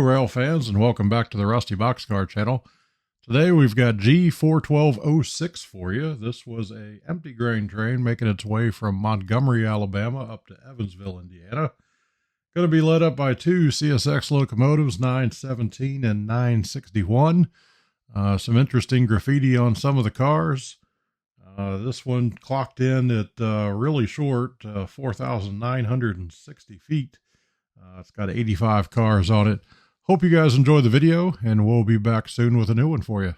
rail fans, and welcome back to the Rusty Boxcar channel. Today we've got G412-06 for you. This was a empty grain train making its way from Montgomery, Alabama up to Evansville, Indiana. Going to be led up by two CSX locomotives, 917 and 961. Some interesting graffiti on some of the cars. This one clocked in at really short, 4,960 feet. It's got 85 cars on it. Hope you guys enjoy the video, and we'll be back soon with a new one for you.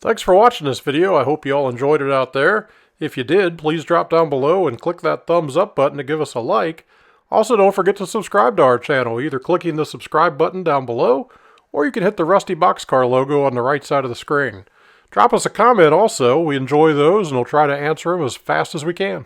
Thanks for watching this video. I hope you all enjoyed it out there. If you did, please drop down below and click that thumbs up button to give us a like. Also, don't forget to subscribe to our channel, either clicking the subscribe button down below, or you can hit the Rusty Boxcar logo on the right side of the screen. Drop us a comment also. We enjoy those, and we'll try to answer them as fast as we can.